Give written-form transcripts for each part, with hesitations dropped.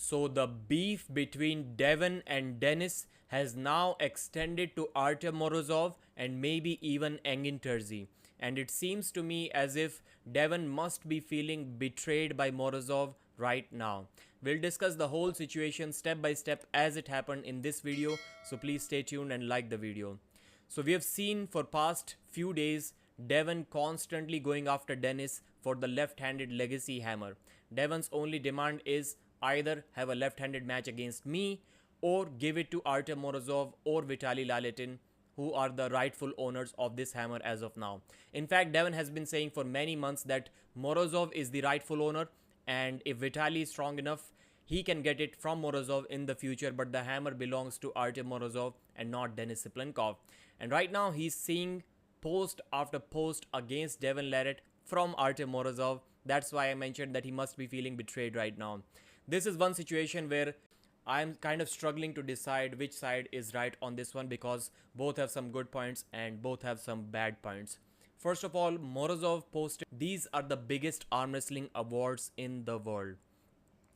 So the beef between Devon and Dennis has now extended to Artem Morozov and maybe even Engin Terzi. And it seems to me as if Devon must be feeling betrayed by Morozov right now. We'll discuss the whole situation step by step as it happened in this video, so please stay tuned and like the video. So we have seen for past few days Devon constantly going after Dennis for the left-handed legacy hammer. Devon's only demand is either have a left-handed match against me or give it to Artem Morozov or Vitaly Laletin, who are the rightful owners of this hammer as of now. In fact, Devon has been saying for many months that Morozov is the rightful owner, and if Vitaly is strong enough, he can get it from Morozov in the future, but the hammer belongs to Artem Morozov and not Denis Siplenkov. And right now he's seeing post after post against Devon Larratt from Artem Morozov. That's why I mentioned that he must be feeling betrayed right now. This is one situation where I'm kind of struggling to decide which side is right on this one, because both have some good points and both have some bad points. First of all, Morozov posted, "These are the biggest arm wrestling awards in the world."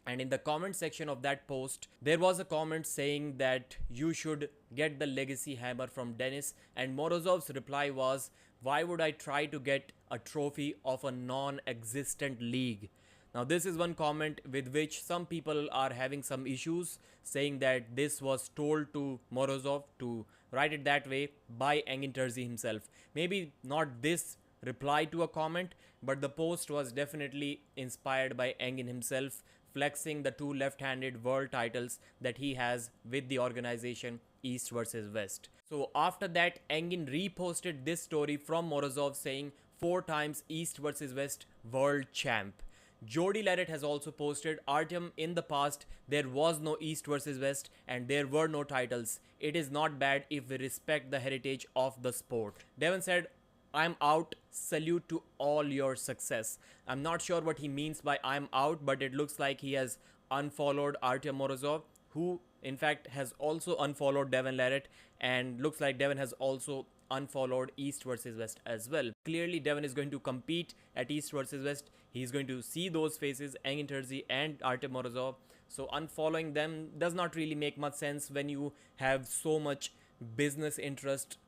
And in the comment section of that post, there was a comment saying that you should get the legacy hammer from Dennis. And Morozov's reply was, "Why would I try to get a trophy of a non-existent league?" Now, this is one comment with which some people are having some issues, saying that this was told to Morozov, to write it that way, by Engin Terzi himself. Maybe not this reply to a comment, but the post was definitely inspired by Engin himself, flexing the two left-handed world titles that he has with the organization East versus West. So after that, Engin reposted this story from Morozov saying 4 times East versus West world champ. Jody Larratt has also posted, "Artem, in the past there was no East versus West and there were no titles. It is not bad if we respect the heritage of the sport." Devon said, "I'm out. Salute to all your success." I'm not sure what he means by "I'm out," but it looks like he has unfollowed Artem Morozov, who in fact has also unfollowed Devon Larratt, and looks like Devon has also unfollowed East versus West as well. Clearly, Devon is going to compete at East versus West. He's going to see those faces, Engin Terzi and Artem Morozov. So unfollowing them does not really make much sense when you have so much business interest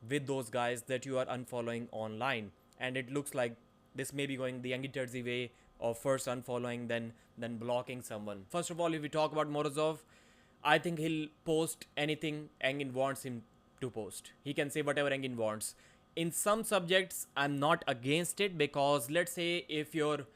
with those guys that you are unfollowing online. And it looks like this may be going the Engin Terzi way of first unfollowing, then blocking someone. First of all, if we talk about Morozov, I think he'll post anything Engin wants him to post. He can say whatever Engin wants. In some subjects, I'm not against it, because let's say if your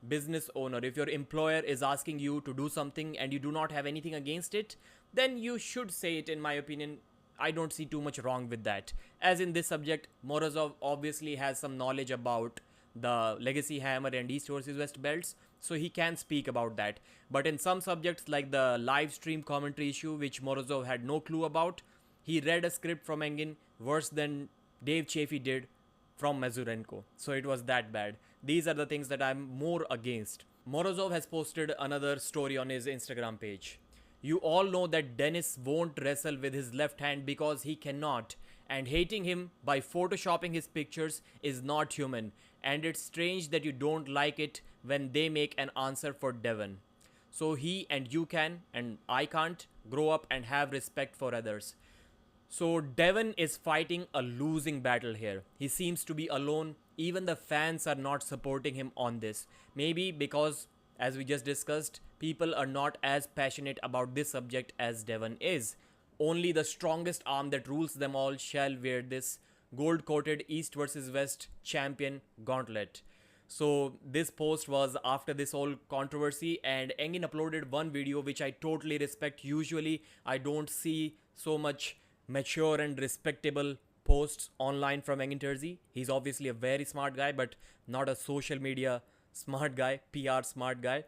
business owner, if your employer is asking you to do something and you do not have anything against it, then you should say it, in my opinion. I don't see too much wrong with that. As in this subject, Morozov obviously has some knowledge about the legacy hammer and East versus West belts, so he can speak about that. But in some subjects like the live stream commentary issue, which Morozov had no clue about, he read a script from Engin worse than Dave Chaffee did from Mazurenko. So it was that bad. These are the things that I'm more against. Morozov has posted another story on his Instagram page. "You all know that Dennis won't wrestle with his left hand because he cannot, and hating him by photoshopping his pictures is not human, and it's strange that you don't like it when they make an answer for Devon. So he and you can, and I can't, grow up and have respect for others." So Devon is fighting a losing battle here. He seems to be alone. Even the fans are not supporting him on this. Maybe because, as we just discussed, people are not as passionate about this subject as Devon is. Only the strongest arm that rules them all shall wear this gold-coated East versus West champion gauntlet. So this post was after this whole controversy, and Engin uploaded one video which I totally respect. Usually I don't see so much mature and respectable posts online from Engin Terzi. He's obviously a very smart guy, but not a social media smart guy, PR smart guy.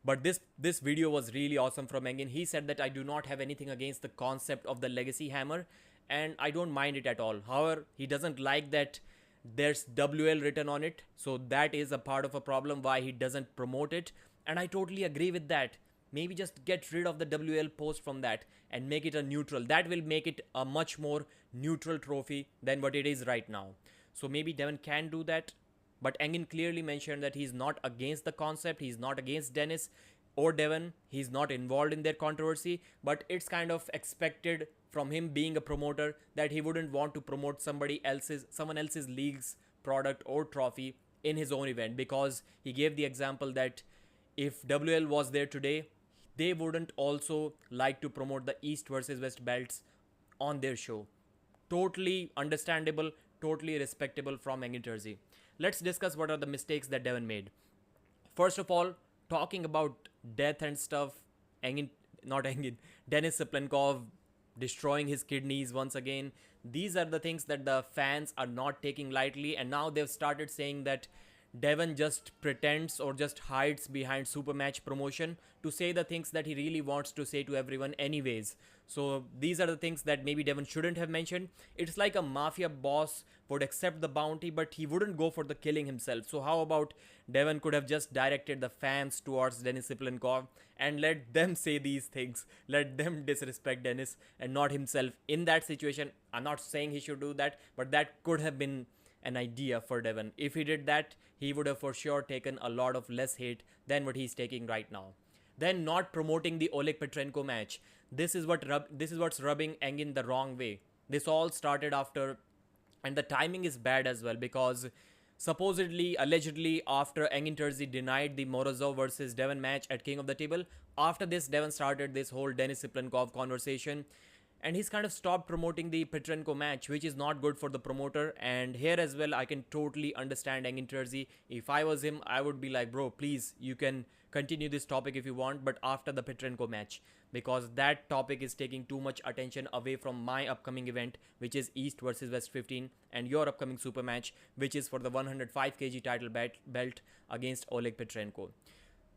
But this video was really awesome from Engin. He said that I do not have anything against the concept of the legacy hammer, and I don't mind it at all. However, he doesn't like that there's WL written on it, so that is a part of a problem why he doesn't promote it, and I totally agree with that. Maybe just get rid of the WL post from that and make it a neutral. That will make it a much more neutral trophy than what it is right now. So maybe Devon can do that. But Engin clearly mentioned that he's not against the concept. He's not against Dennis. or Devon. He's not involved in their controversy, but it's kind of expected from him being a promoter that he wouldn't want to promote someone else's league's product or trophy in his own event, because he gave the example that if WL was there today, they wouldn't also like to promote the East versus West belts on their show. Totally understandable, totally respectable from Engin Terzi. Let's discuss what are the mistakes that Devon made. First of all, talking about death and stuff, Denis Siplenkov destroying his kidneys once again. These are the things that the fans are not taking lightly, and now they've started saying that Devon just pretends or just hides behind super match promotion to say the things that he really wants to say to everyone anyways. So these are the things that maybe Devon shouldn't have mentioned. It's like a mafia boss would accept the bounty, but he wouldn't go for the killing himself. So how about Devon could have just directed the fans towards Denis Siplenkov and let them say these things, let them disrespect Denis and not himself in that situation. I'm not saying he should do that, but that could have been an idea for Devon. If he did that, he would have for sure taken a lot of less hate than what he's taking right now. Then not promoting the Oleg Petrenko match. This is what's rubbing Engin the wrong way. This all started after, and the timing is bad as well, because supposedly, allegedly, after Engin Terzi denied the Morozov versus Devon match at King of the Table, after this, Devon started this whole Denis Siplenkov conversation, and he's kind of stopped promoting the Petrenko match, which is not good for the promoter. And here as well, I can totally understand Engin Terzi. If I was him, I would be like, bro, please, you can continue this topic if you want, but after the Petrenko match, because that topic is taking too much attention away from my upcoming event, which is East versus West 15, and your upcoming super match, which is for the 105 kg title belt against Oleg Petrenko.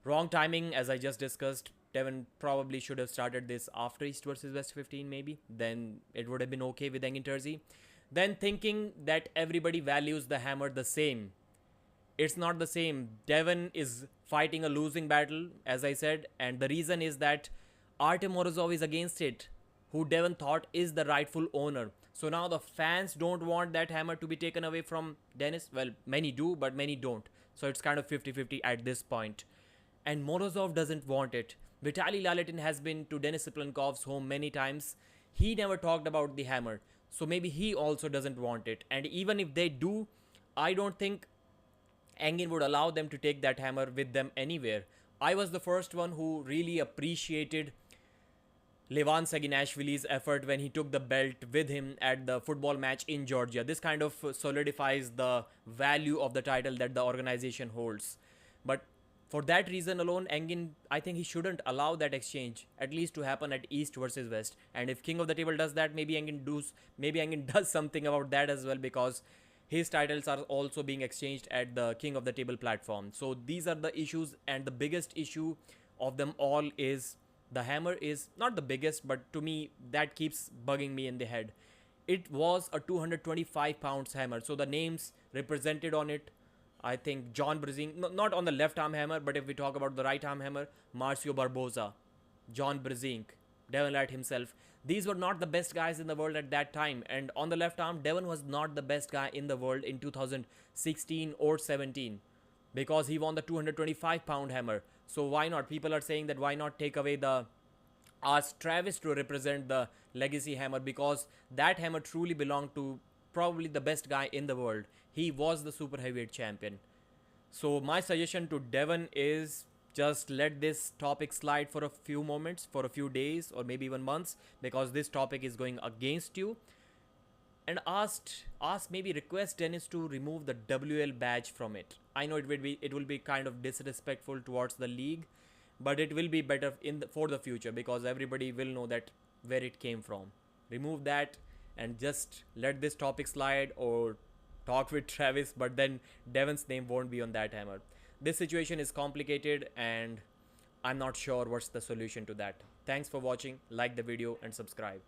Wrong timing, as I just discussed. Devon probably should have started this after East versus West 15 maybe. Then it would have been okay with Engin Terzi. Then thinking that everybody values the hammer the same. It's not the same. Devon is fighting a losing battle, as I said, and the reason is that Artem Morozov is against it, who Devon thought is the rightful owner. So now the fans don't want that hammer to be taken away from Denis. Well, many do, but many don't. So it's kind of 50-50 at this point. And Morozov doesn't want it. Vitaly Laletin has been to Denis Siplenkov's home many times. He never talked about the hammer. So maybe he also doesn't want it. And even if they do, I don't think Engin would allow them to take that hammer with them anywhere. I was the first one who really appreciated Levan Saginashvili's effort when he took the belt with him at the football match in Georgia. This kind of solidifies the value of the title that the organization holds. But for that reason alone, Engin, I think he shouldn't allow that exchange, at least to happen at East versus West. And if King of the Table does that, maybe Engin does something about that as well, because his titles are also being exchanged at the King of the Table platform. So these are the issues, and the biggest issue of them all is the hammer is not the biggest, but to me, that keeps bugging me in the head. It was a 225 pounds hammer. So the names represented on it, I think John Brzezinski, not on the left arm hammer, but if we talk about the right arm hammer, Marcio Barboza, John Brzezinski, Devon Larratt himself. These were not the best guys in the world at that time. And on the left arm, Devon was not the best guy in the world in 2016 or 17, because he won the 225 pound hammer. So why not? People are saying that why not take away ask Travis to represent the legacy hammer, because that hammer truly belonged to probably the best guy in the world. He was the super heavyweight champion. So my suggestion to Devon is just let this topic slide for a few moments, for a few days, or maybe even months, because this topic is going against you. And maybe request Denis to remove the WL badge from it. I know it will be kind of disrespectful towards the league, but it will be better for the future, because everybody will know that where it came from. Remove that and just let this topic slide, or talk with Travis, but then Devon's name won't be on that hammer. This situation is complicated, and I'm not sure what's the solution to that. Thanks for watching. Like the video and subscribe.